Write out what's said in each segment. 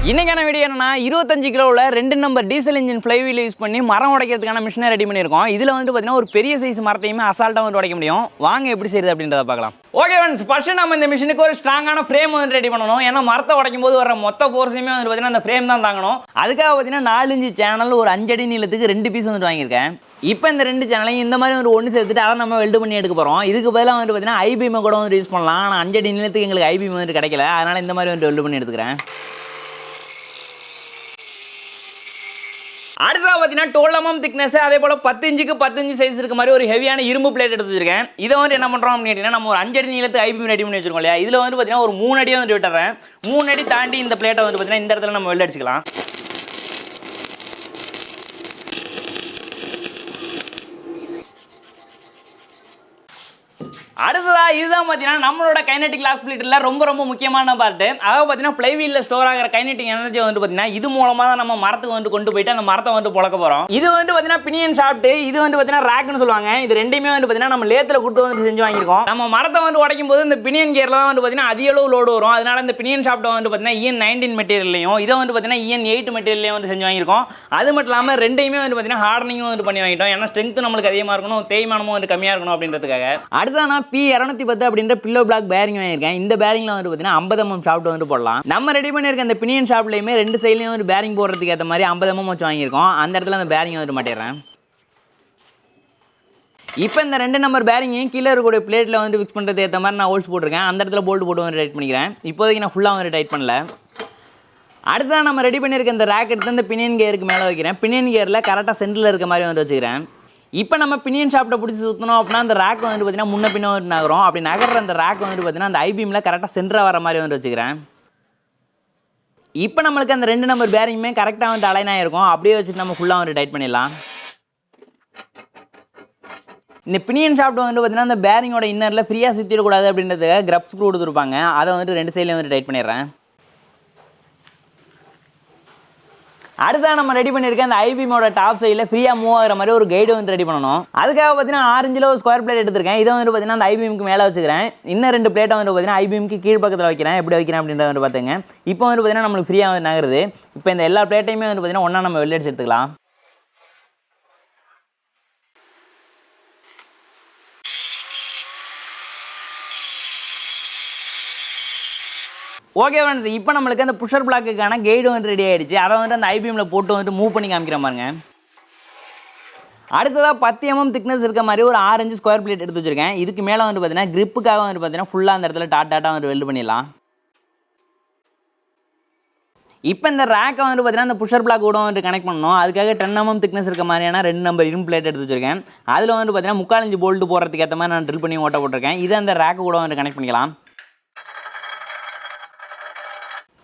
இன்னைக்கான வீடியோ என்னன்னா 25 கிலோவில் 2 number diesel engine flywheel use பண்ணி மரம் உடைக்கிறதுக்கான மிஷினை ரெடி பண்ணியிருக்கோம். இதில் வந்து பார்த்தீங்கன்னா ஒரு பெரிய சைஸ் மரத்தையுமே அசால்ட்டாக வந்து உடைக்க முடியும். வாங்க எப்படி செய்யுது அப்படின்றத பார்க்கலாம். ஓகே ஃப்ரெண்ட்ஸ், ஃபர்ஸ்ட் நம்ம இந்த மிஷினுக்கு ஒரு ஸ்ட்ராங்கான ஃப்ரேம் வந்து ரெடி பண்ணணும். ஏன்னா மரத்தை உடைக்கும் போது வர மொத்த ஃபோர்ஸையுமே வந்து பார்த்தீங்கன்னா அந்த ஃப்ரேம் தான் தாங்கணும். அதுக்காக பார்த்தீங்கன்னா 4 இன்ச்சு சேனல் ஒரு 5 அடி நீளத்துக்கு 2 பீஸ் வந்து வாங்கியிருக்கேன். இப்போ இந்த 2 சேனலையும் இந்த மாதிரி ஒரு ஒன்று சேர்த்துட்டு அதை நம்ம வெல்டு பண்ணி எடுக்க போகிறோம். இதுக்கு பதிலாக வந்து பார்த்தீங்கன்னா ஐபீமை கூட வந்து யூஸ் பண்ணலாம். ஆனால் 5 அடி நீளத்துக்கு எங்களுக்கு ஐபீம் வந்து கிடைக்கல, அதனால் இந்த மாதிரி வந்து வெல்டு பண்ணி எடுத்துக்கிறேன். அடுத்ததாக பார்த்தீங்கன்னா 12 mm திக்னஸ், அதே போல் 10 இன்ச்சுக்கு 10 இன்ச்சு சைஸ் இருக்க மாதிரி ஒரு ஹெவியான இரும்பு பிளேட் எடுத்து வச்சிருக்கேன். இதை வந்து என்ன பண்ணுறோம் அப்படின்னு கேட்டிங்கன்னா, நம்ம ஒரு 5 அடி நீளத்து ஐபீம் ரெடி பண்ணி வச்சிருக்கோம் இல்லையா, இதில் வந்து பார்த்தீங்கன்னா ஒரு 3 அடியை வந்து விட்டுறேன். 3 அடி தாண்டி இந்த பிளேட்டை வந்து பார்த்தீங்கன்னா இந்த இடத்துல நம்ம வெளில அடிச்சுக்கலாம். அடுத்ததா இதுதான் பார்த்தீங்கன்னா நம்மளோட கைனெட்டிக் லாக் ஸ்பிளிட்டரில் ரொம்ப முக்கியமான பார்ட்டு. அதாவது பார்த்தீங்கன்னா ஃப்ளைவீலில் ஸ்டோர் ஆகிற கைனெட்டிக் எனர்ஜி வந்து பார்த்தீங்கன்னா இது மூலமாக தான் நம்ம மரத்துக்கு வந்து கொண்டு போயிட்டு அந்த மரத்தை வந்து புழக்க போகிறோம். இது வந்து பார்த்தீங்கன்னா பினியன் ஷாஃப்ட், இது வந்து பார்த்தீங்கன்னா ரேக்னு சொல்லுவாங்க. இது ரெண்டுமே வந்து பார்த்தீங்கன்னா நம்ம லேத்தில் கொடுத்து வந்து செஞ்சு வாங்கியிருக்கோம். நம்ம மரத்தை வந்து உடைக்கும் போது இந்த பினியன் கியரில் தான் வந்து பார்த்தீங்கன்னா அதிக அளவு லோடு வரும். அதனால இந்த பினியன் ஷாஃப்ட்டை வந்து பார்த்தீங்கன்னா EN19 மெட்டீரியல்லையும் இதை வந்து பார்த்தீங்கன்னா EN8 மெட்டீரியல்லையும் வந்து செஞ்சு வாங்கியிருக்கோம். அது மட்டும் இல்லாமல் ரெண்டையுமே வந்து பார்த்தீங்கன்னா ஹார்டனிங்கும் வந்து பண்ணி வாங்கிட்டோம். ஏன்னா ஸ்ட்ரென்த் நம்மளுக்கு அதிகமாக இருக்கணும், தேய்மானமும் வந்து கம்மியாக இருக்கணும் அப்படின்றதுக்காக. அடுத்ததான் நான் P210 அப்படின்ற பில்லோ பிளாக் பேரிங் வாங்கியிருக்கேன். இந்த பேரிங்ல வந்து பார்த்தீங்கன்னா 50 mm ஷாஃப்ட் வந்து போடலாம். நம்ம ரெடி பண்ணியிருக்க இந்த பினியன் ஷாஃப்ட்லையுமே 2 சைட்லையும் ஒரு பேரிங் போடுறதுக்கு ஏற்ற மாதிரி 50 mm வச்சு வாங்கியிருக்கோம். அந்த இடத்துல அந்த பேரிங் வந்து மாட்டிடுறேன். இப்போ இந்த 2 நம்பர் பேரிங்கையும் கீழே இருக்கக்கூடிய பிளேட்டில் வந்து ஃபிக்ஸ் பண்ணுறது ஏற்ற மாதிரி நான் ஹோல்ஸ் போட்டிருக்கேன். அந்த இடத்துல போல்ட் போட்டு வந்து டைட் பண்ணிக்கிறேன். இப்போதைக்கு நான் ஃபுல்லாக வந்து டைட் பண்ணல. அடுத்ததான் நம்ம ரெடி பண்ணியிருக்க இந்த ரேக் எடுத்து இந்த பினியன் கியருக்கு மேலே வைக்கிறேன். பினியன் கியரில் கரெக்டாக சென்டரில் இருக்க மாதிரி வந்து வச்சுக்கிறேன். இப்போ நம்ம பினியன் ஷாஃப்ட்டை பிடிச்சி சுற்றணும் அப்படின்னா அந்த ரேக் வந்து பார்த்தீங்கன்னா முன்ன பின்ன வந்து நகரும். அப்படி நகர்ற அந்த ரேக் வந்து பார்த்தீங்கன்னா அந்த ஐபீமில் கரெக்டாக சென்டராக வர மாதிரி வந்து வச்சுக்கிறேன். இப்போ நம்மளுக்கு அந்த 2 நம்பர் பேரிங்குமே கரெக்டாக வந்து அலைன் ஆகிருக்கும். அப்படியே வச்சுட்டு நம்ம ஃபுல்லாக வந்து டைட் பண்ணிடலாம். இந்த பினியன் ஷாஃப்ட் வந்து பார்த்தீங்கன்னா அந்த பேரிங்கோட இன்னரில் ஃப்ரீயாக சுற்றிடக்கூடாது அப்படின்றதுக்காக கிரப் ஸ்க்ரூ கொடுத்துருப்பாங்க. அதை வந்து 2 சைட்லேயும் வந்து டைட் பண்ணிடுறேன். அடுத்தா நம்ம ரெடி பண்ணியிருக்கேன் அந்த ஐபீமோட டாப் சைடில் ஃப்ரீயாக மூவ் ஆகிற மாதிரி ஒரு கைடு வந்து ரெடி பண்ணணும். அதுக்காக பார்த்தீங்கன்னா 6 இன்ச்சில் ஒரு ஸ்கொயர் பிளேட் எடுத்திருக்கேன். இதை வந்து பார்த்தீங்கன்னா அந்த ஐபீமுக்கு மேலே வச்சுக்கிறேன். இன்னும் 2 பிளேட்டை வந்து பார்த்தீங்கன்னா ஐபீமுக்கு கீழ் பக்கத்தில் வைக்கிறேன். எப்படி வைக்கிறேன் அப்படின்றத வந்து பார்த்துங்க. இப்போ வந்து பார்த்தீங்கன்னா நம்மளுக்கு ஃப்ரீயாக வந்து நகருது. இப்போ இந்த எல்லா பிளேட்டையுமே வந்து பார்த்தீங்கன்னா ஒன்றா நம்ம வெளில எடுத்துக்கலாம். ஓகே ஃப்ரெண்ட்ஸ், இப்போ நம்மளுக்கு அந்த புஷர் பிளாக்குக்கான கைடு வந்து ரெடி ஆகிடுச்சு. அதை வந்து அந்த ஐபீமில் போட்டு வந்து மூவ் பண்ணி காமிக்கிற பாருங்க. அடுத்ததாக 10 mm திக்னஸ் இருக்க மாதிரி ஒரு 6 இன்ச்சு ஸ்கொயர் பிளேட் எடுத்து வச்சிருக்கேன். இதுக்கு மேலே வந்து பார்த்தீங்கன்னா கிரிப்புக்காக வந்து பார்த்தீங்கன்னா ஃபுல்லாக அந்த இடத்துல டாட்டாக வந்து வெல்டு பண்ணிடலாம். இப்போ இந்த ரேக்கை வந்து பார்த்தீங்கன்னா அந்த புஷர் பிளாக் கூட வந்து கனெக்ட் பண்ணணும். அதுக்காக 10 mm திக்னஸ் இருக்க மாதிரியான 2 நம்பர் இரும்பு பிளேட் எடுத்து வச்சிருக்கேன். அதில் வந்து பார்த்தீங்கன்னா 3/4 இன்ச்சு போல்ட்டு போடுறதுக்கு ஏற்ற மாதிரி நான் ட்ரில் பண்ணி ஓட்ட போட்டிருக்கேன். இதை அந்த ரேக்கு கூட வந்து கனெக்ட் பண்ணிக்கலாம்.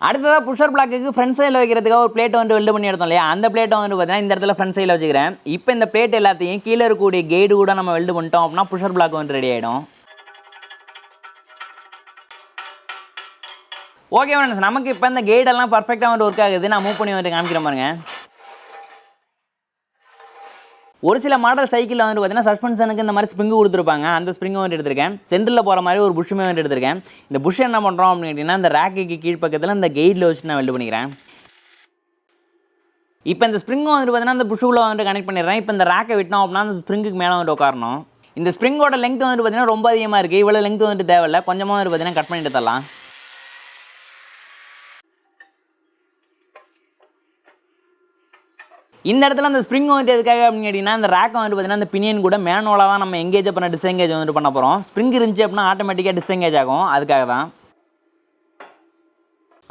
அடுத்ததாக புஷர் பிளாக்கு ஃப்ரண்ட் சைடில் வைக்கிறதுக்காக ஒரு பிளேட்டை வந்து வெல்டு பண்ணி எடுத்தோம் இல்லையா, அந்த பிளேட்டை வந்து பார்த்தீங்கன்னா இந்த இடத்துல ஃப்ரண்ட் சைடில் வச்சுக்கிறேன். இப்போ இந்த பிளேட் எல்லாத்தையும் கீழே இருக்கக்கூடிய கைடு கூட நம்ம வெல்டு பண்ணிட்டோம் அப்படின்னா புஷர் பிளாக் வந்து ரெடி ஆகிடும். ஓகே ஃப்ரெண்ட்ஸ், நமக்கு இப்போ இந்த கைடெல்லாம் பர்ஃபெக்டாக வந்து ஒர்க் ஆகுது. நான் மூவ் பண்ணி வந்து காமிக்கிறேன் பாருங்க. ஒரு சில மாடல் சைக்கிளில் வந்து பார்த்தீங்கன்னா சஸ்பென்ஷனுக்கு இந்த மாதிரி ஸ்ப்ரிங்கு கொடுத்துருப்பாங்க. அந்த ஸ்ப்ரிங்கை வந்து எடுத்திருக்கேன். சென்டரில் போகிற மாதிரி ஒரு புஷ்ஷுமே வந்து எடுத்திருக்கேன். இந்த புஷ் என்ன பண்ணுறோம் அப்படின்னு கேட்டிங்கன்னா இந்த ரேக்குக்கு கீழ் பக்கத்தில் இந்த கைடில் வச்சு நான் வெல்டு பண்ணிக்கிறேன். இப்போ இந்த ஸ்ப்ரிங்கும் வந்து பார்த்தீங்கன்னா இந்த புஷ்ஷுக்குள்ளே வந்து கனெக்ட் பண்ணிடுறேன். இப்போ இந்த ரேக்கை விட்டோம் அப்படின்னா அந்த ஸ்ப்ரிங்குக்கு மேலே வந்து உட்காரணும். இந்த ஸ்ப்ரிங்கோட லெங்க் வந்து பார்த்தீங்கன்னா ரொம்ப அதிகமாக இருக்குது. இவ்வளோ லெங்க் வந்து தேவையில்லை, கொஞ்சமாக வந்து பார்த்தீங்கன்னா கட் பண்ணிட்டு தரலாம். இந்த இடத்துல அந்த ஸ்ப்ரிங் வந்து எதுக்காக அப்படின்னு கேட்டிங்கன்னா இந்த ரேக்கை வந்து பார்த்தீங்கன்னா அந்த பினியன் கூட மேனுவலாக தான் நம்ம எங்கேஜ் பண்ண டிஸ்எங்கேஜ் வந்து பண்ண போகிறோம். ஸ்ப்ரிங் இருந்துச்சு அப்படின்னா ஆட்டோமேட்டிக்காக டிஸ்எங்கேஜ் ஆகும். அதுக்காக தான்.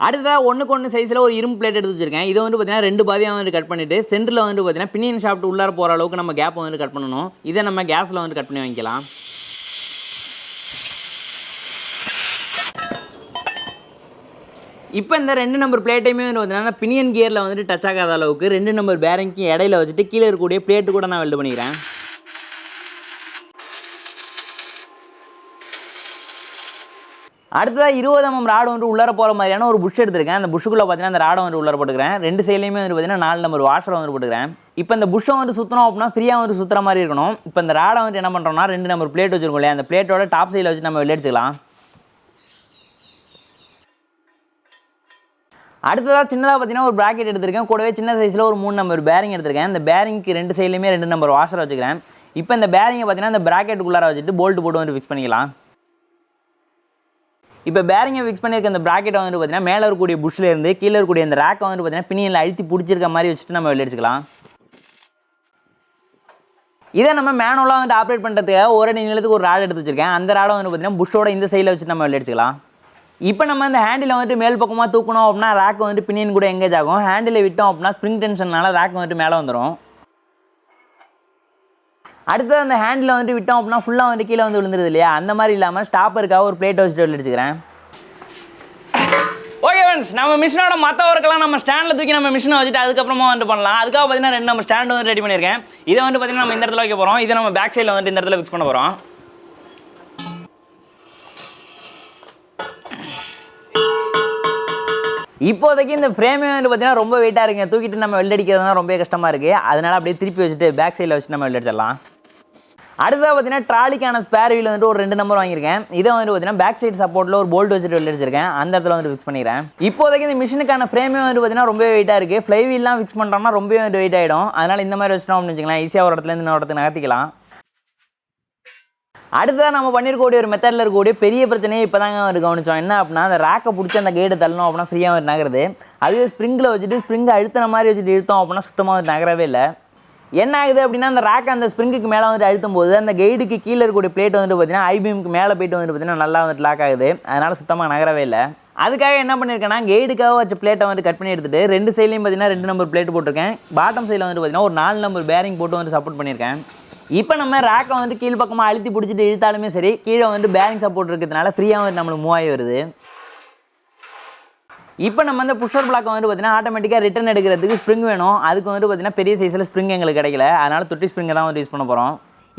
அடுத்ததாக 1:1 சைஸில் ஒரு இரும்பு பிளேட் எடுத்து வச்சிருக்கேன். இதை வந்து பார்த்தீங்கன்னா 2 பாதியாக வந்து கட் பண்ணிவிட்டு சென்டரில் வந்து பார்த்தீங்கன்னா பினியன் ஷாஃப்ட் உள்ளார போகிற அளவுக்கு நம்ம கேப்பை வந்து கட் பண்ணணும். இதை நம்ம கேஸில் வந்து கட் பண்ணி வாங்கிக்கலாம். இப்போ இந்த 2 நம்பர் பிளேட்டையுமே வந்து பார்த்தீங்கன்னா பினியன் கியரில் வந்துட்டு டச் ஆகாத அளவுக்கு 2 நம்பர் பேரிங்க்கு இடையில வச்சுட்டு கீழே இருக்கக்கூடிய பிளேட்டு கூட நான் வெல்டு பண்ணிக்கிறேன். அடுத்ததாக 20 mm ராடு வந்து உள்ளார போகிற மாதிரியான ஒரு புஷ் எடுத்திருக்கேன். அந்த புஷ்ஷுக்குள்ளே பார்த்தீங்கன்னா அந்த ராடை வந்து உள்ளார போட்டுக்கிறேன். 2 சைட்லையுமே வந்து பார்த்தீங்கன்னா 4 நம்பர் வாஷரை வந்து போட்டுக்கிறேன். இப்போ இந்த புஷ்ஷை வந்து சுற்றணும் அப்படின்னா ஃப்ரீயாக வந்து சுற்றுற மாதிரி இருக்கணும். இப்போ இந்த ராடை வந்து என்ன பண்ணுறோம்னா 2 நம்பர் பிளேட் வச்சுருக்கோம் இல்லையா, அந்த பிளேட்டோட டாப் சைடில் வச்சு நம்ம வெளியே அடிச்சுக்கலாம். அடுத்ததாக சின்னதாக பார்த்தீங்கன்னா ஒரு ப்ராக்கெட் எடுத்திருக்கேன். கூடவே சின்ன சைஸில் ஒரு 3 நம்பர் பேரிங் எடுத்திருக்கேன். இந்த பேரிங்க்கு 2 சைட்லையுமே 2 நம்பர் வாஷர் வச்சுக்கிறேன். இப்போ இந்த பேரிங்கை பார்த்தீங்கன்னா இந்த ப்ராக்கெட்டுக்குள்ளார வச்சுட்டு போல்ட்டு போட்டு வந்து ஃபிக்ஸ் பண்ணிக்கலாம். இப்போ பேரிங்கை ஃபிக்ஸ் பண்ணியிருக்க இந்த ப்ராக்கெட்டை வந்து பார்த்தீங்கன்னா மேலே இருக்கக்கூடிய புஷ்லேருந்து கீழே இருக்கக்கூடிய இந்த ரேக்கை வந்து பார்த்தீங்கன்னா பினியனில் அழுத்தி பிடிச்சிருக்க மாதிரி வச்சுட்டு நம்ம வெளியே எடுத்துக்கலாம். இதை நம்ம மேனுவலாக வந்து ஆப்ரேட் பண்ணுறதுக்காக ஒரு அடி நீளத்துக்கு ஒரு ராட் எடுத்து வச்சிருக்கேன். அந்த ராடை வந்து பார்த்தீங்கன்னா புஷ்ஷோட இந்த சைடில் வச்சுட்டு நம்ம வெளியே எடுத்துக்கலாம். இப்போ நம்ம இந்த ஹேண்டில் வந்துட்டு மேல் பக்கமாக தூக்கணும் அப்படின்னா ரேக் வந்துட்டு பினியன் கூட எங்கேஜ் ஆகும். ஹேண்டில் விட்டோம் அப்படின்னா ஸ்ப்ரிங் டென்ஷனால ரேக் வந்துட்டு மேலே வந்துடும். அடுத்தது அந்த ஹேண்டில் வந்துட்டு விட்டோம் அப்படின்னா ஃபுல்லாக வந்து கீழே வந்து விழுந்துருது இல்லையா, அந்த மாதிரி இல்லாமல் ஸ்டாப்பருக்காக ஒரு பிளேட் வச்சுட்டு வெளியே எடுத்துக்கிறேன். ஓகே ஃப்ரெண்ட்ஸ், நம்ம மிஷினோட மற்ற ஒர்க்கெல்லாம் நம்ம ஸ்டாண்டில் தூக்கி நம்ம மிஷினை வச்சுட்டு அதுக்கப்புறமா வந்து பண்ணலாம். அதுக்காக பார்த்தீங்கன்னா 2 நம்ம ஸ்டாண்ட் வந்து ரெடி பண்ணியிருக்கேன். இதை வந்து பார்த்தீங்கன்னா நம்ம இந்த இடத்துல வைக்க போகிறோம். இதை நம்ம பேக் சைடில் வந்துட்டு இந்த இடத்துல ஃபிக்ஸ் பண்ண போகிறோம். இப்போதைக்கு இந்த ஃப்ரேமே வந்து பார்த்தீங்கன்னா ரொம்ப வெயிட்டாக இருக்குங்க. தூக்கிட்டு நம்ம வெள்ளடிக்கிறது தான் ரொம்ப கஷ்டமாக இருக்குது. அதனால் அப்படியே திருப்பி வச்சுட்டு பேக் சைடில் வச்சுட்டு நம்ம வெள்ளடிச்சிடலாம். அடுத்ததாக பார்த்தீங்கன்னா ட்ராலிக்கான ஸ்பேர் வீல் வந்துட்டு ஒரு 2 நம்பர் வாங்கியிருக்கேன். இதை வந்து பார்த்தீங்கன்னா பேக் சைடு சப்போர்ட்டில் ஒரு போல்ட் வச்சுட்டு வெள்ளடிச்சிருக்கேன். அந்த இடத்துல வந்து ஃபிக்ஸ் பண்ணிக்கிறேன். இப்போதைக்கு இந்த மிஷினுக்கான ஃப்ரேமே வந்து பார்த்தீங்கன்னா ரொம்ப வெயிட்டாக இருக்குது. ஃப்ளை வீல்லாம் ஃபிக்ஸ் பண்ணுறோம்னா ரொம்பவே வந்து வெயிட் ஆகிடும். அதனால் இந்த மாதிரி வச்சுட்டோம் அப்படின்னு வச்சுக்கலாம், ஈஸியாக ஒரு இடத்துல இன்னொரு இடத்துக்கு நகர்த்திக்கலாம். அடுத்ததாக நம்ம பண்ணியிருக்கக்கூடிய ஒரு மெத்தடில் இருக்கக்கூடிய பெரிய பிரச்சனையே இப்போ தாங்க ஒரு கவனிச்சோம். என்ன அப்படின்னா அந்த ரேக்கை பிடிச்சி அந்த கேடு தள்ளணும் அப்படின்னா ஃப்ரீயாக வந்து நகருது. அதுவே ஸ்ப்ரிங்கில் வச்சுட்டு ஸ்ப்ரிங்கை அழுத்தின மாதிரி வச்சுட்டு இழுத்தோம் அப்படின்னா சுத்தமாக வந்து நகரவே இல்லை. என்ன ஆகுது அப்படின்னா அந்த ரேக்கை அந்த ஸ்ப்ரிங்குக்கு மேலே வந்துட்டு அழுத்தும் போது அந்த கைடுக்கு கீழே இருக்கக்கூடிய பிளேட் வந்துட்டு பார்த்தீங்கன்னா ஐபிஎம்க்கு மேலே போய்ட்டு வந்துட்டு பார்த்தீங்கன்னா நல்லா வந்துட்டு லாக் ஆகுது. அதனால் சுத்தமாக நகரவே இல்லை. அதுக்காக என்ன பண்ணியிருக்கேன்னா கைடுக்காக வச்ச பிளேட்டை வந்து கட் பண்ணி எடுத்துட்டு 2 சைட்லையும் பார்த்தீங்கன்னா 2 நம்பர் பிளேட் போட்டிருக்கேன். பாட்டம் சைடில் வந்துட்டு பார்த்தீங்கன்னா ஒரு 4 நம்பர் பேரிங் போட்டு வந்து சப்போர்ட் பண்ணியிருக்கேன். இப்போ நம்ம ரேக்கை வந்து கீழ் பக்கமாக அழுத்தி பிடிச்சிட்டு இழுத்தாலுமே சரி, கீழே வந்து பேரிங் சப்போர்ட் இருக்கிறதுனால ஃப்ரீயாக வந்து நம்மளுக்கு மூவ் ஆகி வருது. இப்போ நம்ம வந்து புஷர் பிளாக்கை வந்து பார்த்தீங்கன்னா ஆட்டோமேட்டிக்காக ரிட்டர்ன் எடுக்கிறதுக்கு ஸ்ப்ரிங் வேணும். அதுக்கு வந்து பார்த்தீங்கன்னா பெரிய சைஸில் ஸ்ப்ரிங் எங்களுக்கு கிடைக்கல. அதனால் தொட்டி ஸ்ப்ரிங்கை தான் வந்து யூஸ் பண்ண போகிறோம்.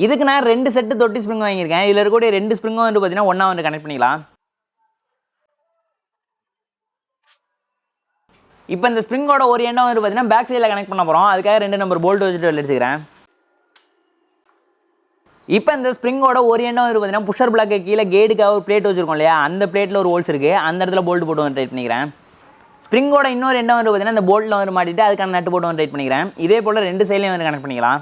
இதுக்கு நான் 2 செட்டு தொட்டி ஸ்ப்ரிங் வாங்கியிருக்கேன். இதில் இருக்கக்கூடிய 2 ஸ்ப்ரிங்கும் வந்து பார்த்தீங்கன்னா ஒன்றா வந்து கனெக்ட் பண்ணிக்கலாம். இப்போ இந்த ஸ்ப்ரிங்கோட ஒரு எண்டை வந்து பார்த்தீங்கன்னா பேக் சைடில் கனெக்ட் பண்ண போகிறோம். அதுக்காக 2 நம்பர் போல்ட் வச்சுட்டு எடுத்துக்கிறேன். இப்போ இந்த ஸ்ப்ரிங்கோட ஒரு எண்டை வந்து பார்த்தீங்கன்னா புஷர் பிளாக்கு கீழே கேடுக்காக ஒரு பிளேட் வச்சுருக்கோம் இல்லையா, அந்த பிளேட்டில் ஒரு ஹோல்ஸ் இருக்குது. அந்த இடத்துல போல்ட் போட்டு வந்து டைட் பண்ணிக்கிறேன். ஸ்ப்ரிங்கோட இன்னொரு எண்டை வந்து பார்த்தீங்கன்னா இந்த போல்ட்டில் வந்து மாட்டிட்டு அதுக்கான நட்டு போட்டு வந்து டைட் பண்ணிக்கிறேன். இதே போல் 2 சைட்லையும் வந்து கனெக்ட் பண்ணிக்கலாம்.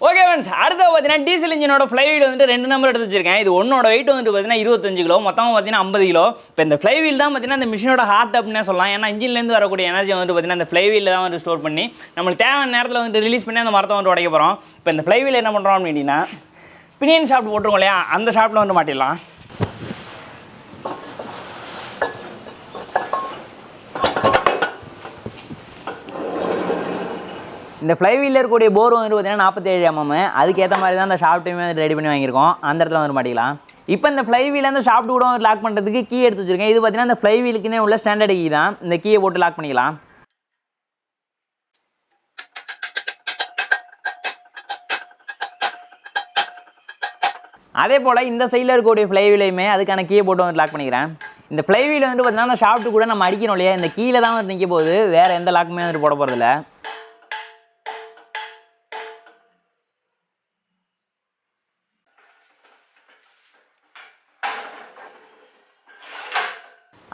ஓகே ஃப்ரெண்ட்ஸ், அடுத்து பார்த்தீங்கன்னா டீசல் இன்ஜினோட ஃப்ளைவீல் வந்துட்டு 2 நம்பர் எடுத்து வச்சிருக்கேன். இது ஒன்னோட வெயிட் வந்துட்டு பார்த்தீங்கன்னா 25 கிலோ, மொத்தமாக பார்த்தீங்கன்னா 50 கிலோ. இப்போ இந்த ஃப்ளைவீல் தான் பார்த்தீங்கன்னா இந்த மிஷினோட ஹார்ட் அப்படின்னே சொல்லலாம். ஏன்னா இன்ஜின்லேருந்து வரக்கூடிய எனர்ஜி வந்துட்டு பார்த்தீங்கன்னா இந்த ஃப்ளைவீல் தான் வந்து ஸ்டோர் பண்ணி நம்மளுக்கு தேவையான நேரத்தில் வந்து ரிலீஸ் பண்ணி அந்த மரத்தை வந்து உடைக்க போகிறோம். இப்போ இந்த ஃப்ளைவீல் என்ன பண்ணுறோம் அப்படின்னா பினியன் ஷாஃப்ட் போட்டுருக்கோம் இல்லையா, அந்த ஷாஃப்ட்டில் வந்து மாட்டிடலாம். இந்த ஃப்ளைவீலில் இருக்கக்கூடிய போர் வந்து பார்த்தீங்கன்னா 47 mm. அதுக்கேற்ற மாதிரி தான் அந்த ஷாஃப்ட்டையுமே ரெடி பண்ணி வாங்கியிருக்கோம். அந்த இடத்துல வந்து மாட்டிக்கலாம். இப்போ இந்த ஃப்ளைவீல் அந்த ஷாஃப்ட் கூட லாக் பண்ணுறதுக்கு கீ எடுத்து வச்சிருக்கேன். இது பார்த்தீங்கன்னா இந்த ஃப்ளைவீலுக்குன்னே உள்ள ஸ்டாண்டர்ட் கீ தான். இந்த கீயை போட்டு லாக் பண்ணிக்கலாம். அதே போல் இந்த சைடில் இருக்கக்கூடிய ஃப்ளைவீலையுமே அதுக்கான கீயை போட்டு வந்து லாக் பண்ணிக்கிறேன். இந்த ஃப்ளைவீல் வந்து பார்த்தீங்கன்னா அந்த ஷாஃப்ட் கூட நம்ம அடிக்கணும் இல்லையா, இந்த கீழே தான் வந்து நிற்க போகுது. வேறு எந்த லாக்குமே வந்துட்டு போட போகிறதில்ல.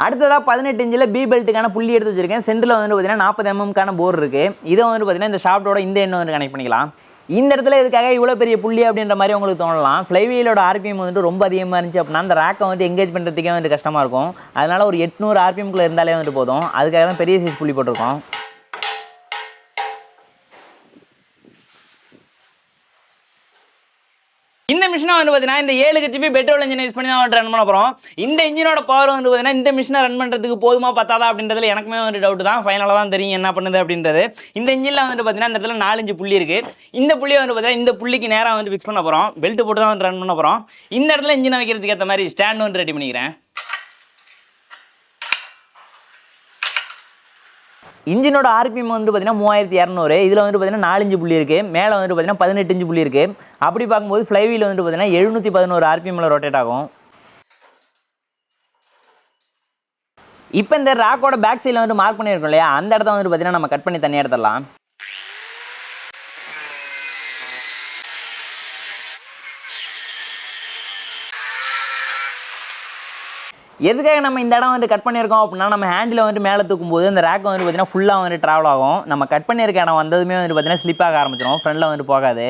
அடுத்ததாக 18 இன்ச்சில் பி பெல்ட்டுக்கான புள்ளி எடுத்து வச்சிருக்கேன். சென்டரில் வந்து பார்த்தீங்கன்னா 40 mmக்கான போர் இருக்குது. இதை வந்து பார்த்தீங்கன்னா இந்த ஷாஃப்ட்டோட இந்த எண்ணை வந்து கனெக்ட் பண்ணிக்கலாம். இந்த இடத்துல இதுக்காக இவ்வளோ பெரிய புள்ளி அப்படின்ற மாதிரி உங்களுக்கு தோணலாம். ஃப்ளைவீலோட ஆர்பிஎம் வந்துட்டு ரொம்ப அதிகமாக இருந்துச்சு அப்படின்னா அந்த ரேக்கை வந்து எங்கேஜ் பண்ணுறதுக்கே வந்து கஷ்டமாக இருக்கும். அதனால் ஒரு 800 RPMக்குள்ளே இருந்தாலே வந்து போதும். அதுக்காக தான் பெரிய சைஸ் புள்ளி போட்டிருக்கோம். இந்த மிஷினை வந்து பார்த்தீங்கன்னா இந்த 7 HP பெட்ரோல் இன்ஜின் யூஸ் பண்ணி தான் ரன் பண்ண போகிறோம். இந்த இன்ஜினோட பவர் வந்து பார்த்தீங்கன்னா இந்த மிஷினை ரன் பண்ணுறதுக்கு போதுமா பத்தாதா அப்படின்றதுல எனக்குமே வந்து டவுட் தான். ஃபைனலாக தான் தெரியும் என்ன பண்ணுது அப்படின்றது. இந்த இன்ஜினில் வந்து பார்த்தீங்கன்னா இந்த இடத்துல 4-5 புள்ளி இருக்குது. இந்த புள்ளியை வந்து பார்த்தீங்கன்னா இந்த புள்ளிக்கு நேராக வந்து ஃபிக்ஸ் பண்ண போகிறோம். பெல்ட் போட்டு தான் வந்து ரன் பண்ண போகிறோம். இந்த இடத்துல இன்ஜினை வைக்கிறதுக்கு ஏற்ற மாதிரி ஸ்டாண்ட் வந்து ரெடி பண்ணிக்கிறேன். இன்ஜினோட ஆர்பிஎம் வந்து பார்த்தீங்கன்னா 3200. இதில் வந்து பார்த்தீங்கன்னா 4 இன்ச்சு புள்ளி இருக்குது. மேலே வந்து பார்த்தீங்கன்னா 18 இன்ச்சு புள்ளி இருக்குது. அப்படி பார்க்கும்போது ஃப்ளைவீல் வந்து பார்த்தீங்கன்னா 711 RPMல ரொட்டேட் ஆகும். இப்போ இந்த ராக்கோட பேக் சைடில் வந்து மார்க் பண்ணியிருக்கோம் இல்லையா, அந்த இடத்த வந்து பார்த்தீங்கன்னா நம்ம கட் பண்ணி தனியாக எடுத்துடலாம். எதுக்காக நம்ம இந்த இடம் வந்து கட் பண்ணியிருக்கோம் அப்படின்னா, நம்ம ஹேண்டில் வந்து மேலே தூக்கும்போது இந்த ரேக் வந்து பார்த்தீங்கன்னா ஃபுல்லாக வந்து ட்ராவல் ஆகும். நம்ம கட் பண்ணியிருக்க இடம் வந்ததுமே வந்து பார்த்தீங்கன்னா ஸ்லிப் ஆக ஆரம்பிச்சிடும், ஃப்ரண்டில் வந்து போகாது.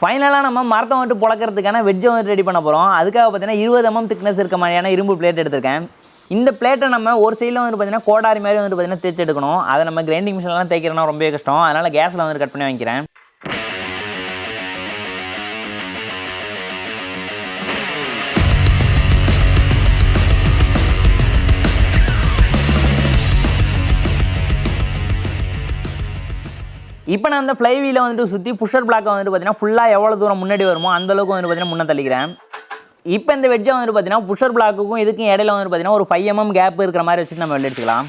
ஃபைனலாக நம்ம மரத்தை வந்துட்டு புழக்கிறதுக்கான வெஜ்ஜை வந்து ரெடி பண்ண போகிறோம். அதுக்காக பார்த்தீங்கன்னா 20 mm திக்னஸ் இருக்க மாதிரியான இரும்பு பிளேட் எடுத்திருக்கேன். இந்த பிளேட்டை நம்ம ஒரு சைடில் வந்து பார்த்தீங்கன்னா கோடாரி மாதிரி வந்து பார்த்தீங்கன்னா தேய்ச்சி எடுக்கணும். அதை நம்ம கிரைண்டிங் மிஷின்லாம் தேய்க்கிறோன்னா ரொம்பவே கஷ்டம். அதனால் கேஸில் வந்து கட் பண்ணி வாங்கிக்கிறேன். இப்போ நான் அந்த ஃப்ளை வீலை வந்துட்டு சுற்றி புஷர் பிளாக்கை வந்துட்டு பார்த்தீங்கன்னா ஃபுல்லாக எவ்வளோ தூரம் முன்னாடி வருமோ அந்தளவுக்கு வந்து பார்த்தீங்கன்னா முன்னே தள்ளிக்கிறேன். இப்போ இந்த வெஜ்ஜை வந்துட்டு பார்த்தீங்கன்னா புஷர் பிளாக்குக்கும் இதுக்கும் இடையில வந்துட்டு பார்த்தீங்கன்னா ஒரு 5 mm கேப் இருக்கிற மாதிரி வச்சுட்டு நம்ம வெளில எடுத்துக்கலாம்.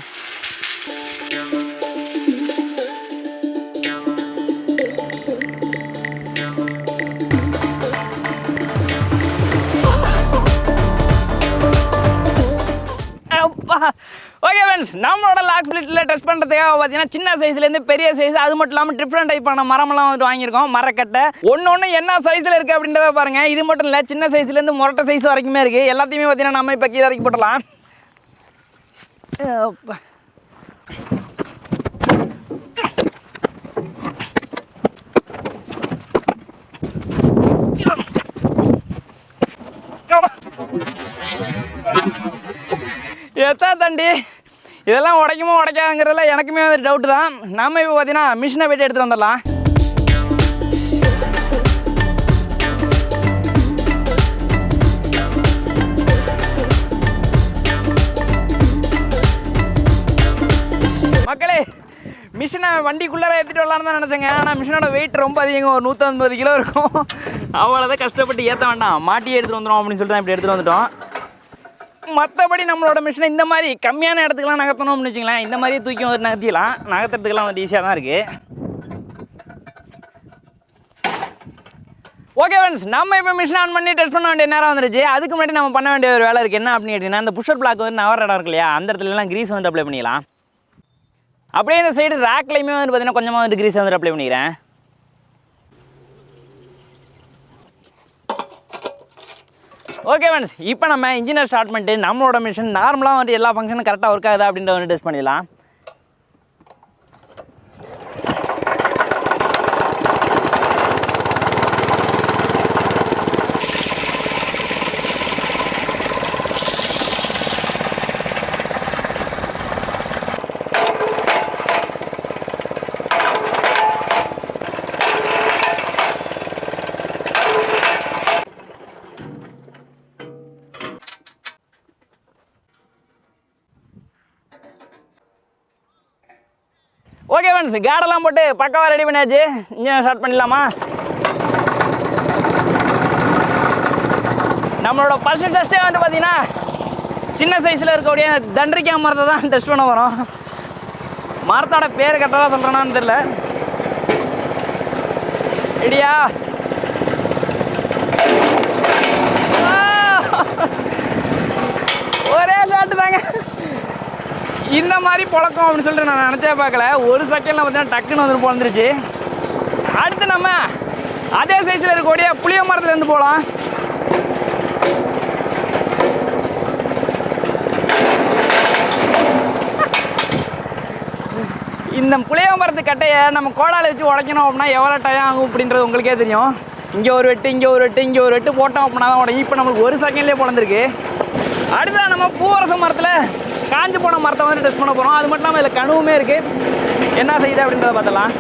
ஓகே ஃப்ரெண்ட்ஸ், நம்மளோட லாக் ஸ்பிளிட்டில் டெஸ்ட் பண்ணுறதுக்காக பார்த்தீங்கன்னா சின்ன சைஸ்லேருந்து பெரிய சைஸ், அது மட்டும் இல்லாமல் டிஃப்ரெண்ட் டைப்பான மரமெல்லாம் வந்துட்டு வாங்கியிருக்கோம். மரக்கட்டை ஒன்று என்ன சைஸில் இருக்குது அப்படின்றத பாருங்கள். இது மட்டும் இல்லை, சின்ன சைஸ்லேருந்து முரட்டை சைஸ் வரைக்குமே இருக்குது. எல்லாத்தையுமே பார்த்தீங்கன்னா நம்ம இப்போ கீழே இறக்கி போட்டலாம். எத்தா தண்டி இதெல்லாம் உடைக்குமோ உடைக்காதுங்கிறதுல எனக்குமே வந்து டவுட்டு தான். நம்ம இப்போ பார்த்தீங்கன்னா மிஷினை போய்ட்டு எடுத்துகிட்டு வந்துடலாம். மக்களே, மிஷினை வண்டிக்குள்ளார ஏற்றிட்டு வரலான்னு தான் நினச்சேங்க. ஆனால் மிஷினோட வெயிட் ரொம்ப அதிகங்க, ஒரு 150 கிலோ இருக்கும். அவ்வளோதான் கஷ்டப்பட்டு ஏற்ற வேண்டாம், மாட்டியே எடுத்துகிட்டு வந்துடும் அப்படின்னு சொல்லிட்டு தான் இப்படி எடுத்துகிட்டு வந்துட்டோம். மற்றபடி நம்மளோட மிஷினை இந்த மாதிரி கம்மியான இடத்துக்குலாம் நகர்த்தணும் அப்படின்னு வச்சுங்களேன், இந்த மாதிரியே தூக்கி வந்து நகர்த்திக்கலாம். நகர்த்துறதுக்கெல்லாம் வந்து ஈஸியாக தான் இருக்குது. ஓகே ஃப்ரெண்ட்ஸ், நம்ம இப்போ மிஷின் ஆன் பண்ணி டெஸ்ட் பண்ண வேண்டிய நேரம் வந்துருச்சு. அதுக்கு முன்னாடி நம்ம பண்ண வேண்டிய ஒரு வேலை இருக்குது. என்ன அப்படின்னு கேட்டிங்கன்னா, இந்த புஷர் பிளாக் வந்து நவர இடம் இருக்கு இல்லையா, அந்த இடத்துலலாம் கிரீஸ் வந்து அப்ளை பண்ணிக்கலாம். அப்படியே இந்த சைடு ரேக்லையுமே வந்து பார்த்தீங்கன்னா கொஞ்சமாக வந்து கிரீஸ் வந்து அப்ளை பண்ணிக்கிறேன். ஓகே ஃப்ரெண்ட்ஸ், இப்போ நம்ம இன்ஜினை ஸ்டார்ட் பண்ணிட்டு நம்மளோட மிஷின் நார்மலாக வந்து எல்லா ஃபங்க்ஷனும் கரெக்டாக ஒர்க் ஆகுதா அப்படின்ற வந்து டெஸ்ட் பண்ணிடலாம். ஓகே ஃப்ரெண்ட்ஸ், காடெல்லாம் போட்டு பக்காவாக ரெடி பண்ணியாச்சு. இன்ஜினை ஸ்டார்ட் பண்ணிடலாமா? நம்மளோட ஃபர்ஸ்ட் டெஸ்ட்டே வந்து பார்த்தீங்கன்னா சின்ன சைஸில் இருக்கக்கூடிய தண்டரிக்காய் மரத்தை தான் டெஸ்ட் பண்ண போகிறோம். மரத்தோட பேர் கரெக்டாக சொல்கிறேன்னான்னு தெரியல. ரெடியா? ஒரே ஷாட்டு தாங்க. இந்த மாதிரி பழக்கம் அப்படின்னு சொல்லிட்டு நான் நினச்சே பார்க்கல. ஒரு செகண்டில் பார்த்தீங்கன்னா டக்குன்னு வந்து பிறந்துருச்சு. அடுத்து நம்ம அதே சைஸில் இருக்கக்கூடிய புளிய மரத்துலேருந்து போகலாம். இந்த புளிய மரத்து கட்டையை நம்ம கோடால வச்சு உடைக்கணும் அப்படின்னா எவ்வளோ டைம் ஆகும் அப்படின்றது உங்களுக்கே தெரியும். இங்கே ஒரு வெட்டு, இங்கே ஒரு வெட்டு, இங்கே ஒரு வெட்டு போட்டோம் அப்படின்னா தான் உடையும். இப்போ நம்மளுக்கு ஒரு செகண்ட்லேயே பிறந்திருக்கு. அடுத்தா நம்ம பூவரச மரத்தில் காஞ்சி போன மரத்தை வந்து டெஸ்ட் பண்ண போகிறோம். அது மட்டும் இல்லாமல் இதில் கனவுமே இருக்குது. என்ன செய்யுது அப்படின்றத பார்த்தலாம்.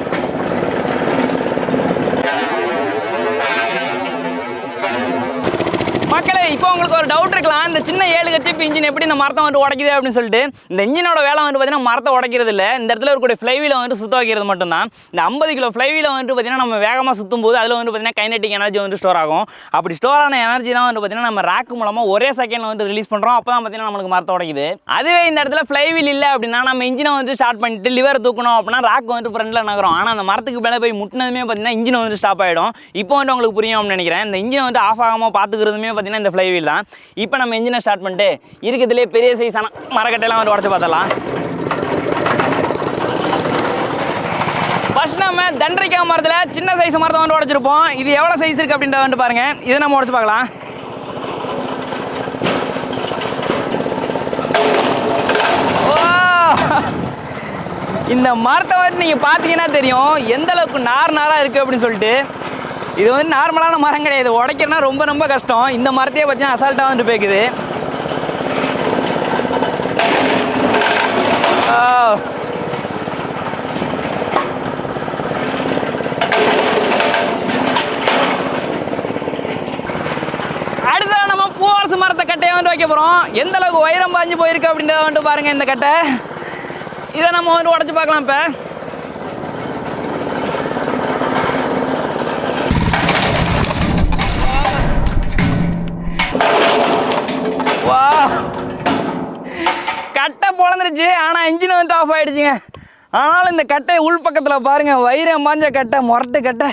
மக்களே, இப்போ உங்களுக்கு ஒரு டவுட் இருக்கலாம், இந்த சின்ன 7 கட்சி ஜிபி இன்ஜின் எப்படி இந்த மரத்தை வந்து உடைக்குது அப்படின்னு சொல்லிட்டு இந்த இன்ஜினோட வேலை வந்து பார்த்தீங்கன்னா மரத்தை உடைக்கிறது இல்லை, இந்த இடத்துல இருக்கக்கூடிய ஃப்ளைவீலை வந்து சுத்த வைக்கிறது மட்டும்தான். இந்த 50 கிலோ ஃப்ளைவீலை வந்து பார்த்தீங்கன்னா நம்ம வேகமாக சுற்றும் போது அதில் வந்து பார்த்தீங்கன்னா கைனெட்டிக் எனர்ஜி வந்து ஸ்டோர் ஆகும். அப்படி ஸ்டோர் ஆன எனர்ஜி தான் வந்து பார்த்தீங்கன்னா நம்ம ரேக் மூலமாக ஒரே செகண்டில் வந்து ரிலீஸ் பண்ணுறோம். அப்போ தான் பார்த்தீங்கன்னா நம்மளுக்கு மரத்தை உடைக்குது. அதுவே இந்த இடத்துல ஃப்ளைவீல் இல்லை அப்படின்னா நம்ம இன்ஜினை வந்து ஸ்டார்ட் பண்ணிட்டு லிவர் தூக்கணும் அப்படின்னா ராக் வந்து ஃப்ரண்டில் நகரும். ஆனால் அந்த மரத்துக்கு மேலே போய் முட்டினதுமே பார்த்தீங்கன்னா இன்ஜின் வந்து ஸ்டாப் ஆகிடும். இப்போ வந்து உங்களுக்கு புரியும் அப்படின்னு நினைக்கிறேன். இந்த இன்ஜினை வந்து ஆஃப் ஆகாமல் பார்த்துக்கிறதுமே பார்த்தீங்கன்னா இந்த ஃப்ளைவீல் தான். இப்போ நம்ம இன்ஜினை ஸ்டார்ட் பண்ணிட்டு இருக்கிறதுலே பெரிய சைஸான மரக்கட்டையெல்லாம் வந்து உடச்சு பார்த்தலாம். ஃபர்ஸ்ட் நம்ம தண்டரிக்காய் மரத்தில் சின்ன சைஸ் மரத்தை வந்து உடச்சிருப்போம். இது எவ்வளோ சைஸ் இருக்குது அப்படின்றத வந்து பாருங்க. இதை நம்ம உடச்சு பார்க்கலாம். இந்த மரத்தை வந்து நீங்கள் பார்த்தீங்கன்னா தெரியும் எந்த அளவுக்கு நாராக இருக்குது அப்படின்னு சொல்லிட்டு. இது வந்து நார்மலான மரம் கிடையாது, உடைக்கிறனா ரொம்ப ரொம்ப கஷ்டம். இந்த மரத்தையே பார்த்தீங்கன்னா அசால்ட்டாக வந்து போய்க்குது. அடுத்தது நம்ம பூவரசு மரத்தை கட்டையை வந்து வைக்க போகிறோம். எந்த அளவுக்கு உயரம் பாஞ்சு போயிருக்கு அப்படின்றத வந்து பாருங்கள். இந்த கட்டை இதை நம்ம வந்து உடச்சு பார்க்கலாம். இப்போ வா கட்டை பொழந்துருச்சு, ஆனால் இன்ஜின் வந்து ஆஃப் ஆகிடுச்சுங்க. ஆனாலும் இந்த கட்டை உள் பக்கத்தில் பாருங்கள், வைரம் பாஞ்ச கட்டை, முரட்டு கட்டை.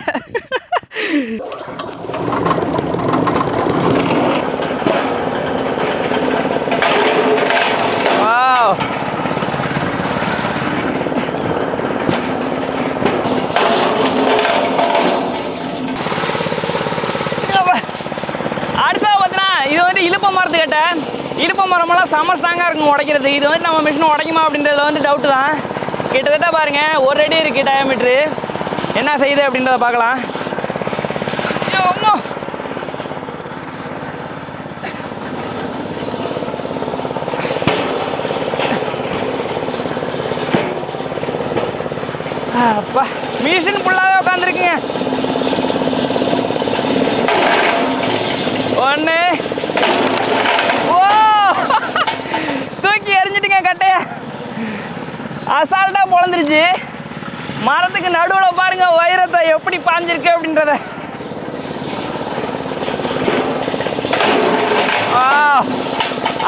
இழுப்ப மரத்து கட்டை, இழுப்ப மரமெல்லாம் செம்ம ஸ்ட்ராங்காக இருக்கும் உடைக்கிறது. இது வந்து நம்ம மிஷினை உடைக்குமா அப்படின்றதுல வந்து டவுட்டு தான். கிட்டத்தட்ட பாருங்கள் 1 அடி இருக்குது டயாமீட்ரு. என்ன செய்யுது அப்படின்றத பார்க்கலாம். அப்பா மிஷின் ஃபுல்லாகவே உட்காந்துருக்குங்க. 1 தூக்கி எறிஞ்சிட்டுங்க கட்டைய, அசால்ட்டாக பொழந்துருச்சு. மரத்துக்கு நடுவில் பாருங்க வைரத்தை எப்படி பாஞ்சிருக்கு அப்படின்றத.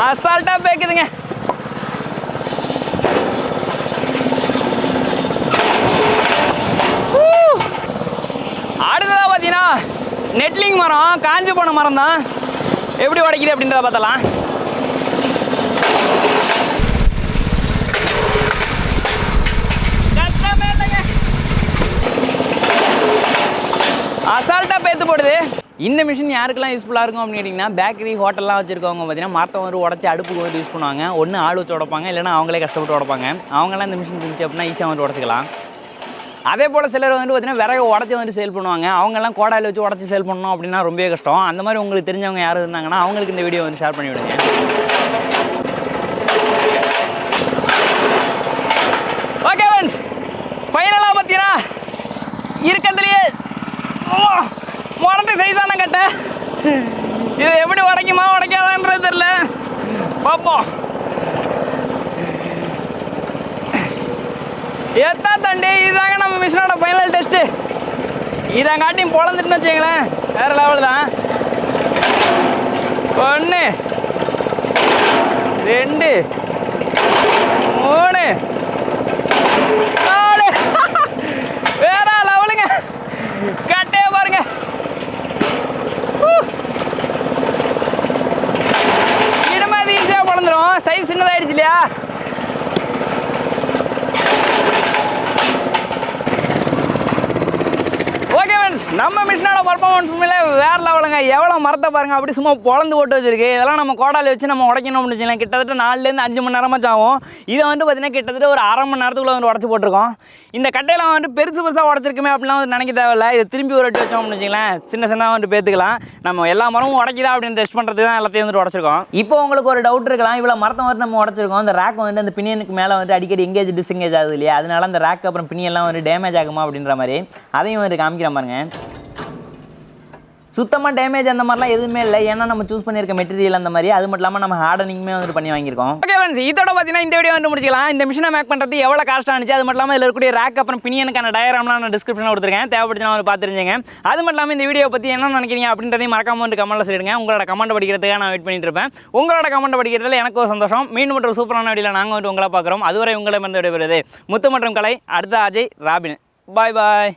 அசால்ட்டாக பேக்குதுங்க. அடுத்ததாக பார்த்தீங்கன்னா நெட்லிங் மரம், காஞ்சி போன மரம் தான். எப்படி உடைக்குது அப்படின்றத பார்த்தலாம். கஷ்டமே இல்லைங்க, அசால்ட்டாக பேத்து போடுது. இந்த மிஷின் யாருக்கெல்லாம் யூஸ்ஃபுல்லாக இருக்கும் அப்படின்னு கேட்டிங்கன்னா, பேக்கரி ஹோட்டல்லாம் வச்சுருக்கவங்க பார்த்தீங்கன்னா மரத்தை வந்து உடச்சி அடுப்புக்கு வந்து யூஸ் பண்ணுவாங்க. ஒன்று ஆள் வச்சு உடைப்பாங்க, இல்லைனா அவங்களே கஷ்டப்பட்டு உடைப்பாங்க. அவங்களாம் இந்த மிஷின் இருந்துச்சு அப்படின்னா ஈஸியாக வந்து உடச்சிக்கலாம். அதே போல் சிலர் வந்து பார்த்தீங்கன்னா விறகு உடச்சி வந்து சேல் பண்ணுவாங்க. அவங்கெல்லாம் கோடாயில் வச்சு உடச்சி சேல் பண்ணணும் அப்படின்னா ரொம்பவே கஷ்டம். அந்த மாதிரி உங்களுக்கு தெரிஞ்சவங்க யாரும் இருந்தாங்கன்னா அவங்களுக்கு இந்த வீடியோ வந்து ஷேர் பண்ணி விடுங்க. ஓகே ஃப்ரெண்ட்ஸ், ஃபைனலாக பார்த்தீங்கன்னா இருக்கிறதுலையே முரட்டு சைஸான கட்டை. இது எப்படி உடைக்குமா உடைக்காதான்றது தெரியல, பார்ப்போம். எத்தா தண்டி இதுதாங்க நம்ம மிஷினோட ஃபைனல் டெஸ்ட்டு. இதாங்காட்டியும் பொழந்துட்டுன்னு வச்சுங்களேன், வேறு லெவல் தான். 1 2 3 4 வேற லெவலுங்க. கட்டையே பாருங்க. இனிமே அது ஈஸியாக பொழந்துடும். சைஸ் சின்னதாகிடுச்சு இல்லையா? ஓகே ஃப்ரெண்ட்ஸ், நம்ம மிஷினோட பர்ஃபார்மன்ஸ் உண்மையிலே வேறு லெவலுங்க. எவ்வளோ மரத்தை பாருங்கள், அப்படி சும்மா பொழந்து போட்டு வச்சிருக்கு. இதெல்லாம் நம்ம கோடாலி வச்சு நம்ம உடைக்கணும் அப்படின்னு வச்சுக்கலாம். கிட்டத்தட்ட 4லேருந்து 5 மணி நேரமாக ஆகும். இதை வந்து பார்த்தீங்கன்னா கிட்டத்தட்ட ஒரு அரை மணி நேரத்துக்குள்ளே வந்து உடச்சி போட்டிருக்கோம். இந்த கட்டையெல்லாம் வந்து பெருசாக உடச்சிருக்குமே அப்படிலாம் வந்து நினைக்க தேவையில்லை. இதை திரும்பி ஒரு வாட்டி வச்சோம் அப்படின்னு வச்சுக்கலாம், சின்ன சின்னதாக வந்து பேத்துக்கலாம். நம்ம எல்லா மரமும் உடைக்குதா அப்படின்னு டெஸ்ட் பண்ணுறதுக்கு தான் எல்லாத்தையும் வந்து உடச்சிருக்கோம். இப்போ உங்களுக்கு ஒரு டவுட் இருக்கலாம், இவ்வளோ மரத்தை வந்து நம்ம உடச்சிருக்கோம், இந்த ரேக் வந்து அந்த பினியனுக்கு மேலே வந்து அடிக்கடி எங்கேஜ் டிஸ்எங்கேஜ் ஆகுது இல்லையா, அதனால அந்த ரேக் அப்புறம் பினியெல்லாம் வந்து டேமேஜ் ஆகுமா அப்படின்ற மாதிரி அதையும் வந்து காமிக்கிறேன் பாருங்க. சுத்தமாக டேமேஜ் அந்த மாதிரிலாம் எதுவுமே இல்லை, ஏன்னா நம்ம சூஸ் பண்ணியிருக்க மெட்டீரியல் அந்த மாதிரி. அது மட்டும் இல்லாமல் நம்ம ஹார்டனிங்குமே வந்துட்டு பண்ணி வாங்கியிருக்கோம். ஓகே ஃப்ரெண்ட்ஸ், இதோட பார்த்தீங்கன்னா இந்த வீடியோ வந்து முடிச்சிக்கலாம். இந்த மிஷினை மேக் பண்ணுறது எவ்வளோ காஸ்ட் ஆனிச்சு, அது மட்டும் இல்லாமல் இதில் இருக்கக்கூடிய ரேக் அப்புறம் பினியனுக்கான டயராம்லாம் நான் டிஸ்கிரிப்ஷனில் கொடுத்துருக்கேன், தேவைப்படுச்சுனா வந்து பார்த்துருந்தீங்க. அது மட்டும் இல்லாமல் இந்த வீடியோ பற்றி என்ன நினைக்கிறீங்க அப்படின்றதையும் மறக்காம வந்து கமெண்ட்டில் சொல்லிடுங்க. உங்களோட கமெண்ட் படிக்கிறதுக்காக நான் வெயிட் பண்ணிட்டு இருப்பேன். உங்களோட கமெண்ட் படிக்கிறதுல எனக்கு ஒரு சந்தோஷம். மீண்டும் மற்றும் சூப்பரான வீடியோவில் நாங்கள் வந்து உங்களை பார்க்குறோம். அதுவரை உங்களை வந்து விடைபெறுவது முத்து மற்றும் கலை. அடுத்த அஜய் ராபின். பாய் பாய்.